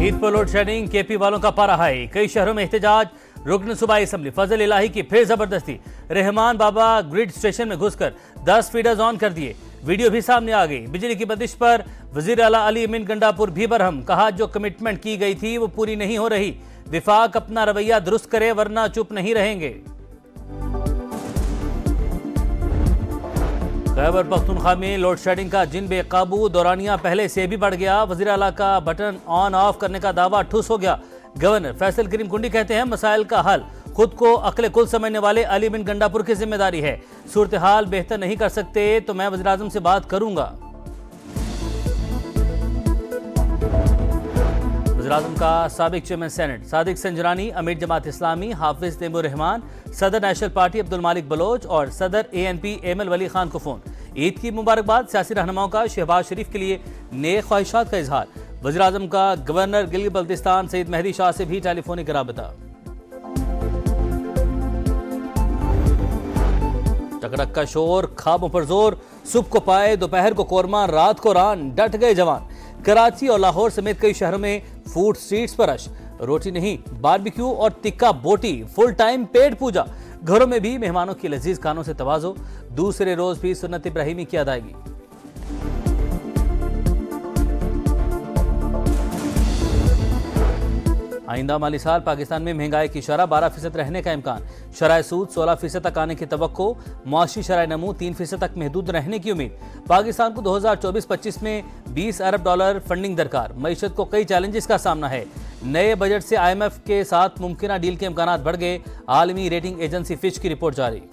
ईद पर load shedding, KP वालों का पारा हाई। कई शहरों में एहतजाज, रुकन सूबाई असम्बली फजल इलाही की फिर जबरदस्ती। रहमान बाबा ग्रिड स्टेशन में घुसकर 10 फीडर्स ऑन कर दिए। वीडियो भी सामने आ गई। बिजली की बंदिश पर वजीर आला अली अमीन गंडापुर भी बरहम। कहा जो कमिटमेंट की गई थी वो पूरी नहीं हो रही। विफाक अपना रवैया दुरुस्त करे वरना चुप नहीं रहेंगे। खैबर पख्तूनख्वा में लोड शेडिंग का जिन बेकाबू दौरानिया पहले से भी बढ़ गया। वजीर आला का बटन ऑन ऑफ करने का दावा ठुस हो गया। गवर्नर फैसल करीम कुंडी कहते हैं मसाइल का हल खुद को अक्ल कुल समझने वाले अली बिन गंडापुर की जिम्मेदारी है। सूरत हाल बेहतर नहीं कर सकते तो मैं वज़ीर आज़म से बात करूंगा। वज़ीर आज़म का साबिक चेयरमैन सेनेट सादिक संजरानी, अमीर जमात इस्लामी हाफिज तैमूर रहमान, सदर नेशनल पार्टी अब्दुल मालिक बलोच और सदर ANP एमएल वली खान को फोन। ईद की मुबारकबाद। सियासी रहनुमाओं का शहबाज शरीफ के लिए नेक ख्वाहिशात का इजहार। वज़ीर आज़म का गवर्नर गिलगित बल्तिस्तान सईद मेहदी शाह से भी टेलीफोनिक राबता। टकटक का शोर, ख्वाबों पर जोर, सुबह को पाए दोपहर को कोरमा, रात को रान, डट गए जवान। कराची और लाहौर समेत कई शहरों में फूड स्ट्रीट्स पर रश। रोटी नहीं, बारबेक्यू और तिक्का बोटी, फुल टाइम पेट पूजा। घरों में भी मेहमानों की लजीज खानों से तवाज़ो। दूसरे रोज भी सुन्नत इब्राहिमी की अदायगी। आइंदा माली साल पाकिस्तान में महंगाई की शरह 12% रहने का इम्कान। शरह सूद 16% तक आने की तवक्को। मुआशी शरह नमू 3% तक महदूद रहने की उम्मीद। पाकिस्तान को 2024-25 में $20 अरब फंडिंग दरकार। मईशत को कई चैलेंजेस का सामना है। नए बजट से IMF के साथ मुमकिन डील के इम्कान बढ़ गए। आलमी रेटिंग एजेंसी फिच की रिपोर्ट जारी।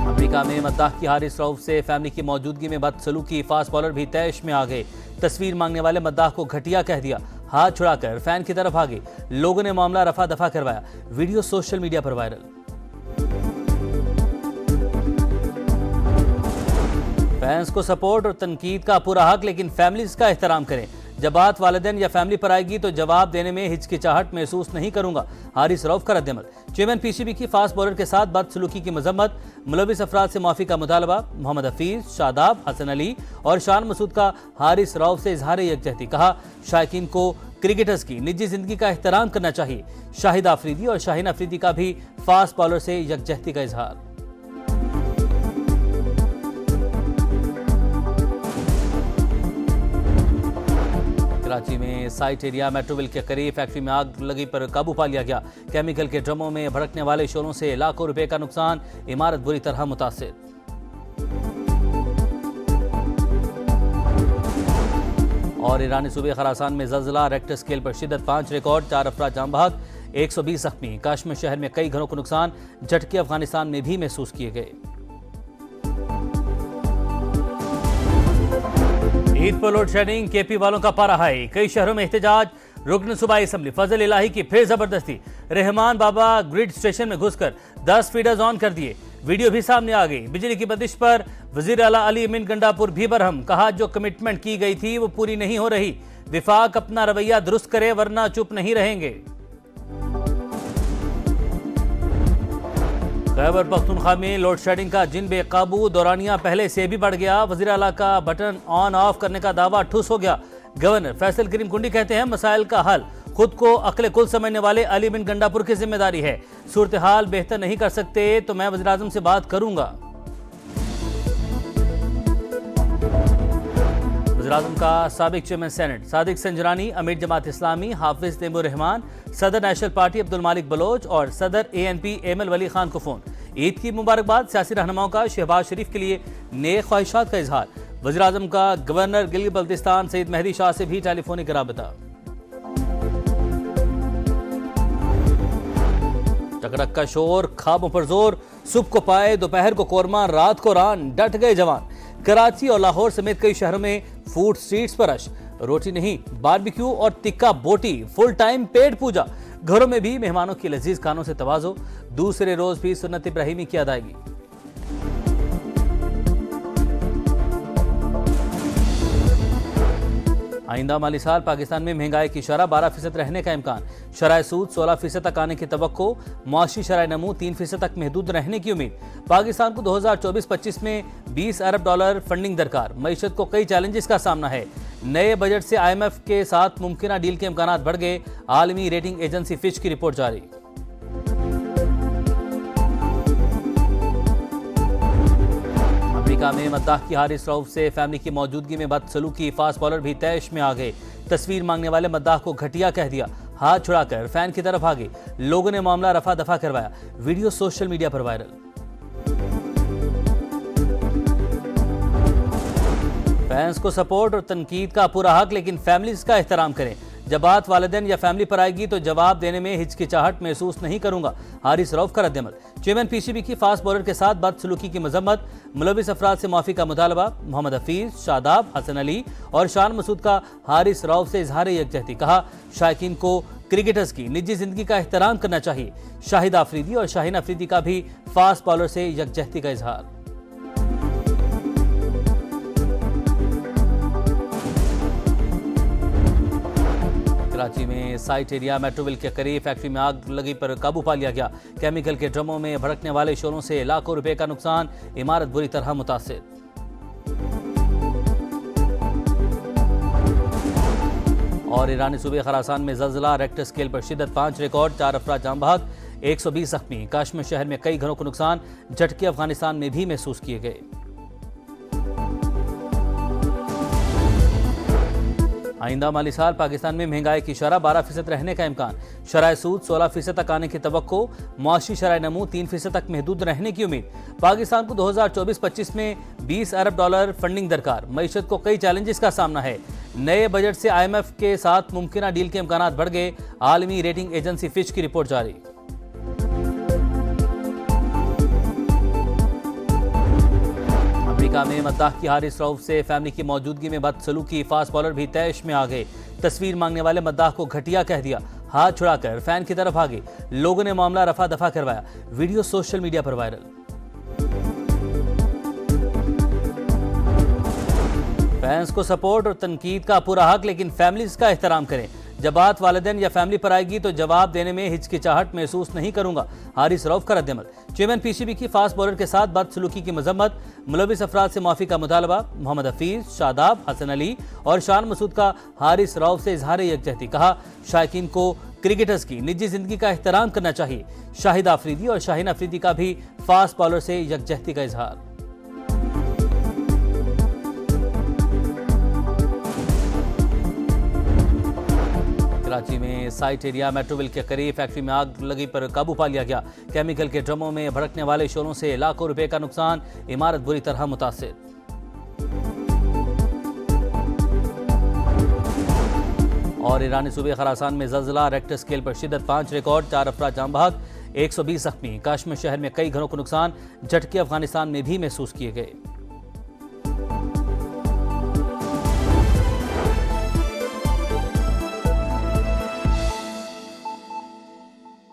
अमेरिका में मद्दाह की हारिस रऊफ से फैमिली की मौजूदगी में बदसलूकी। फास्ट बॉलर भी तैश में आ गए। तस्वीर मांगने वाले मद्दाह को घटिया कह दिया। हाथ छुड़ाकर फैन की तरफ भागे। लोगों ने मामला रफा दफा करवाया। वीडियो सोशल मीडिया पर वायरल। फैंस को सपोर्ट और तनकीद का पूरा हक, लेकिन फैमिलीज का एहतराम करें। जब बात वालिदैन या फैमिली पर आएगी तो जवाब देने में हिचकिचाहट महसूस नहीं करूंगा। हारिस रऊफ का रद्दअमल। चेयरमैन PCB की फास्ट बॉलर के साथ बदसलूकी की मजम्मत। मुलविस अफराद से माफी का मुतालबा। मोहम्मद हफीज, शादाब, हसन अली और शान मसूद का हारिस रऊफ से इजहार यकजहती। कहा शायकीन को क्रिकेटर्स की निजी जिंदगी का एहतराम करना चाहिए। शाहिद आफरीदी और शाहीन अफरीदी का भी फास्ट बॉलर से यकजहती का इजहार। कराची में साइट एरिया मेट्रोविल के करीब फैक्ट्री में आग लगी पर काबू पा लिया गया। केमिकल के ड्रमों में भड़कने वाले शोरों से लाखों रुपए का नुकसान। इमारत बुरी तरह मुतासिर। और ईरानी सूबे खरासान में ज़लज़ला, रेक्टर स्केल पर शिद्दत 5 रिकॉर्ड। 4 अफराद जान बहक, 120 जख्मी। काश्मीर शहर में कई घरों को नुकसान। झटके अफगानिस्तान में भी महसूस किए गए। ईद पर लोड शेडिंग, केपी वालों का पारा हाई। कई शहरों में एहतजाज, रुकन सूबाई असम्बली फजल इलाही की फिर जबरदस्ती। रहमान बाबा ग्रिड स्टेशन में घुसकर 10 फीडर्स ऑन कर दिए। वीडियो भी सामने आ गई। बिजली की बंदिश पर वजीर आला अली अमीन गंडापुर भी बरहम। कहा जो कमिटमेंट की गई थी वो पूरी नहीं हो रही। विफाक अपना रवैया दुरुस्त करे वरना चुप नहीं रहेंगे। खैबर पख्तूनख्वा में लोड शेडिंग का जिन बेकाबू दौरानिया पहले से भी बढ़ गया। वज़ीर आला का बटन ऑन ऑफ करने का दावा ठुस हो गया। गवर्नर फैसल करीम कुंडी कहते हैं मसाइल का हल खुद को अक्ल कुल समझने वाले अली बिन गंडापुर की जिम्मेदारी है। सूरत हाल बेहतर नहीं कर सकते तो मैं वज़ीर आज़म से बात करूंगा। वज़ीर आज़म का साबिक चेयरमैन सेनेट सादिक संजरानी, अमीर जमात इस्लामी हाफिज तैमूर रहमान, सदर नेशनल पार्टी अब्दुल मालिक बलोच और सदर ANP एमएल वली खान को फोन। ईद की मुबारकबाद। सियासी रहनुमाओं का शहबाज शरीफ के लिए नेक ख्वाहिशात का इजहार। वज़ीर आज़म का गवर्नर गिलगित बल्तिस्तान सईद मेहदी शाह से भी टेलीफोनिक राबता। टकटक का शोर, ख्वाबों पर जोर, सुबह को पाए दोपहर को कोरमा, रात को रान, डट गए जवान। कराची और लाहौर समेत कई शहरों में फूड स्ट्रीट्स पर रश। रोटी नहीं, बारबेक्यू और तिक्का बोटी, फुल टाइम पेट पूजा। घरों में भी मेहमानों की लजीज खानों से तवाज़ो। दूसरे रोज भी सुन्नत इब्राहिमी की अदायगी। आइंदा माली साल पाकिस्तान में महंगाई की शरह 12% रहने का इम्कान। शरह सूद 16% तक आने की तवक्को। मुआशी शरह नमू 3% तक महदूद रहने की उम्मीद। पाकिस्तान को 2024-25 में $20 अरब फंडिंग दरकार। मईशत को कई चैलेंजेस का सामना है। नए बजट से IMF के साथ मुमकिन डील के इम्कान बढ़ गए। आलमी रेटिंग एजेंसी फिच की रिपोर्ट जारी। अमेरिका में मद्दाह की हारिस रऊफ से फैमिली की मौजूदगी में बदसलूकी। फास्ट बॉलर भी तैश में आ गए। तस्वीर मांगने वाले मद्दाह को घटिया कह दिया। हाथ छुड़ाकर फैन की तरफ भागे। लोगों ने मामला रफा दफा करवाया। वीडियो सोशल मीडिया पर वायरल। फैंस को सपोर्ट और तनकीद का पूरा हक, लेकिन फैमिलीज का एहतराम करें। जब बात वालिदैन या फैमिली पर आएगी तो जवाब देने में हिचकिचाहट महसूस नहीं करूंगा। हारिस रऊफ का रद्दअमल। चेयरमैन PCB की फास्ट बॉलर के साथ बदसलूकी की मजम्मत। मुलविस अफराद से माफी का मुतालबा। मोहम्मद हफीज, शादाब, हसन अली और शान मसूद का हारिस रऊफ से इजहार यकजहती। कहा, शायकीन को क्रिकेटर्स की निजी जिंदगी का एहतराम करना चाहिए। शाहिद आफरीदी और शाहीन अफरीदी का भी फास्ट बॉलर से यकजहती का इजहार। कराची में साइट एरिया मेट्रोविल के करीब फैक्ट्री में आग लगी पर काबू पा लिया गया। केमिकल के ड्रमों में भड़कने वाले शोरों से लाखों रुपए का नुकसान। इमारत बुरी तरह मुतासिर। और ईरानी सूबे खरासान में ज़ल्ज़ला। रेक्टर स्केल पर शिद्दत 5 रिकॉर्ड। 4 अफराद जाम बहक, 120 जख्मी। काश्मीर शहर में कई घरों को नुकसान। झटके अफगानिस्तान में भी महसूस किए गए। आइंदा माली साल पाकिस्तान में महंगाई की शरह 12% रहने का इम्कान। शरह सूद 16% तक आने की तवक्को। मुआशी शरह नमू 3% तक महदूद रहने की उम्मीद। पाकिस्तान को 2024-25 में $20 अरब फंडिंग दरकार। मईशत को कई चैलेंजेस का सामना है। नए बजट से IMF के साथ मुमकिन डील के इम्कान बढ़ गए। आलमी रेटिंग एजेंसी फिच की रिपोर्ट जारी। अमेरिका में मद्दाह की हारिस रऊफ से फैमिली की मौजूदगी में बदसलूकी। फास्ट बॉलर भी तैश में आ गए। तस्वीर मांगने वाले मद्दाह को घटिया कह दिया। हाथ छुड़ाकर फैन की तरफ भागे। लोगों ने मामला रफा दफा करवाया। वीडियो सोशल मीडिया पर वायरल। फैंस को सपोर्ट और तनकीद का पूरा हक, लेकिन फैमिलीज का एहतराम करें। जब बात वालिदैन या फैमिली पर आएगी तो जवाब देने में हिचकिचाहट महसूस नहीं करूंगा। हारिस रऊफ का रद्दअमल। चेयरमैन PCB की फास्ट बॉलर के साथ बदसलूकी की मजम्मत। मुलविस अफराद से माफी का मुतालबा। मोहम्मद हफीज, शादाब, हसन अली और शान मसूद का हारिस रऊफ से इजहार यकजहती। कहा, शायकीन को क्रिकेटर्स की निजी जिंदगी का एहतराम करना चाहिए। शाहिद आफरीदी और शाहीन अफरीदी का भी फास्ट बॉलर से यकजहती का इजहार। कराची में साइट एरिया मेट्रोविल के करीब फैक्ट्री में आग लगी पर काबू पा लिया गया। केमिकल के ड्रमों में भड़कने वाले शोरों से लाखों रुपए का नुकसान। इमारत बुरी तरह मुतासिर। और ईरानी सूबे खरासान में ज़ल्ज़ला। रेक्टर स्केल पर शिद्दत 5 रिकॉर्ड। 4 अफराद जाम बहक, 120 जख्मी। काश्मीर शहर में कई घरों को नुकसान। झटके अफगानिस्तान में भी महसूस किए गए।